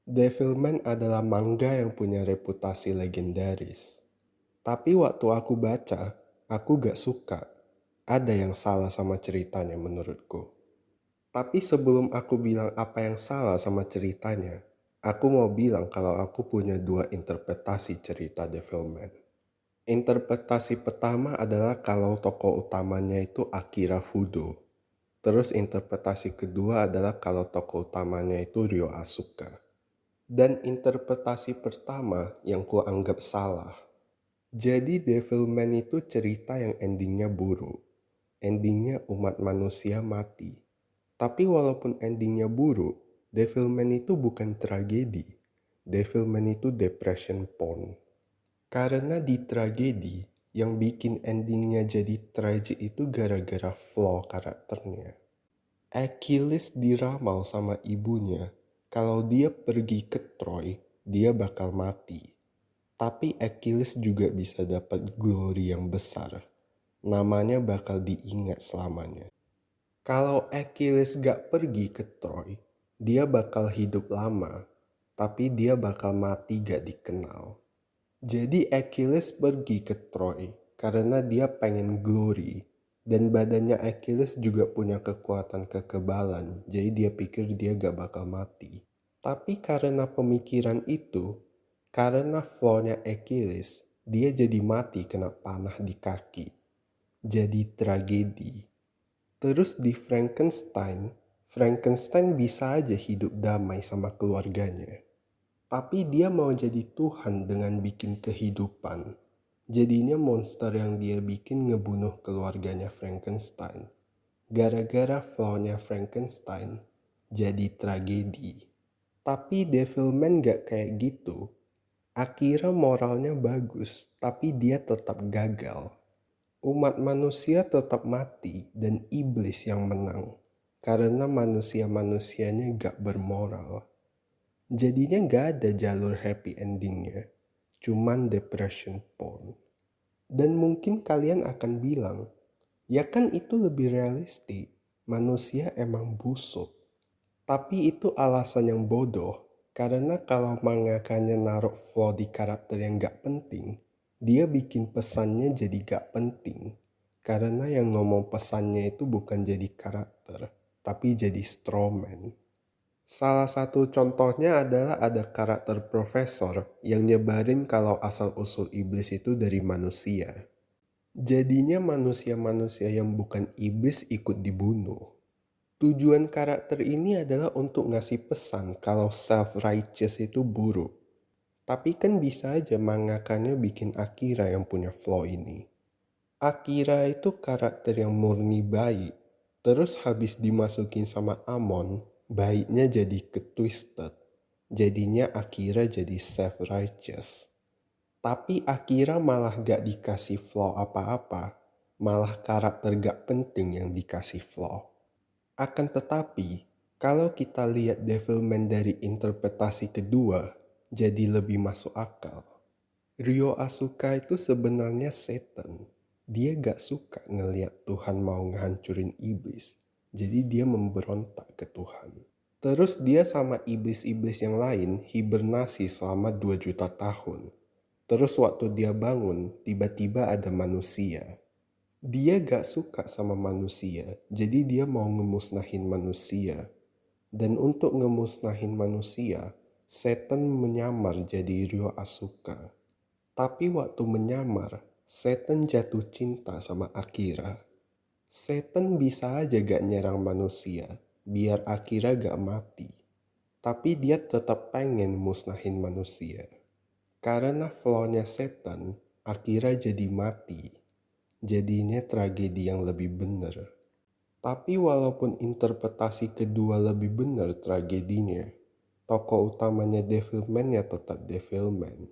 Devilman adalah manga yang punya reputasi legendaris. Tapi waktu aku baca, aku gak suka. Ada yang salah sama ceritanya menurutku. Tapi sebelum aku bilang apa yang salah sama ceritanya, aku mau bilang kalau aku punya dua interpretasi cerita Devilman. Interpretasi pertama adalah kalau tokoh utamanya itu Akira Fudo. Terus interpretasi kedua adalah kalau tokoh utamanya itu Ryo Asuka. Dan interpretasi pertama yang kuanggap salah. Jadi Devilman itu cerita yang endingnya buruk. Endingnya umat manusia mati. Tapi walaupun endingnya buruk, Devilman itu bukan tragedi. Devilman itu depression porn. Karena di tragedi, yang bikin endingnya jadi tragic itu gara-gara flaw karakternya. Achilles diramal sama ibunya, kalau dia pergi ke Troy, dia bakal mati. Tapi Achilles juga bisa dapat glory yang besar. Namanya bakal diingat selamanya. Kalau Achilles gak pergi ke Troy, dia bakal hidup lama, tapi dia bakal mati gak dikenal. Jadi Achilles pergi ke Troy karena dia pengen glory. Dan badannya Achilles juga punya kekuatan kekebalan, jadi dia pikir dia gak bakal mati. Tapi karena pemikiran itu, karena flaw-nya Achilles, dia jadi mati kena panah di kaki. Jadi tragedi. Terus di Frankenstein, Frankenstein bisa aja hidup damai sama keluarganya. Tapi dia mau jadi Tuhan dengan bikin kehidupan. Jadinya monster yang dia bikin ngebunuh keluarganya Frankenstein. Gara-gara flaw-nya Frankenstein jadi tragedi. Tapi Devilman gak kayak gitu. Akira moralnya bagus, tapi dia tetap gagal. Umat manusia tetap mati dan iblis yang menang. Karena manusia-manusianya gak bermoral. Jadinya gak ada jalur happy endingnya. Cuman depression porn. Dan mungkin kalian akan bilang, ya kan itu lebih realistik. Manusia emang busuk. Tapi itu alasan yang bodoh. Karena kalau mangakanya naruh flaw di karakter yang gak penting, dia bikin pesannya jadi gak penting. Karena yang ngomong pesannya itu bukan jadi karakter, tapi jadi strawman. Salah satu contohnya adalah ada karakter profesor yang nyebarin kalau asal-usul iblis itu dari manusia. Jadinya manusia-manusia yang bukan iblis ikut dibunuh. Tujuan karakter ini adalah untuk ngasih pesan kalau self-righteous itu buruk. Tapi kan bisa aja mangakannya bikin Akira yang punya flaw ini. Akira itu karakter yang murni baik. Terus habis dimasukin sama Amon, baiknya jadi ketwisted. Jadinya Akira jadi self-righteous. Tapi Akira malah gak dikasih flaw apa-apa. Malah karakter gak penting yang dikasih flaw. Akan tetapi, kalau kita lihat Devilman dari interpretasi kedua, jadi lebih masuk akal. Ryo Asuka itu sebenarnya setan. Dia gak suka ngeliat Tuhan mau ngehancurin iblis. Jadi dia memberontak ke Tuhan. Terus dia sama iblis-iblis yang lain hibernasi selama 2 juta tahun. Terus waktu dia bangun, tiba-tiba ada manusia. Dia gak suka sama manusia, jadi dia mau ngemusnahin manusia. Dan untuk ngemusnahin manusia, setan menyamar jadi Ryo Asuka. Tapi waktu menyamar, setan jatuh cinta sama Akira. Setan bisa aja gak nyerang manusia, biar Akira gak mati. Tapi dia tetap pengen musnahin manusia. Karena flaw-nya setan, Akira jadi mati. Jadinya tragedi yang lebih bener. Tapi walaupun interpretasi kedua lebih bener tragedinya, tokoh utamanya Devilman ya tetap Devilman.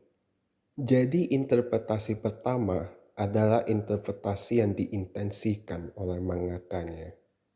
Jadi interpretasi pertama adalah interpretasi yang diintensikan oleh mangakanya.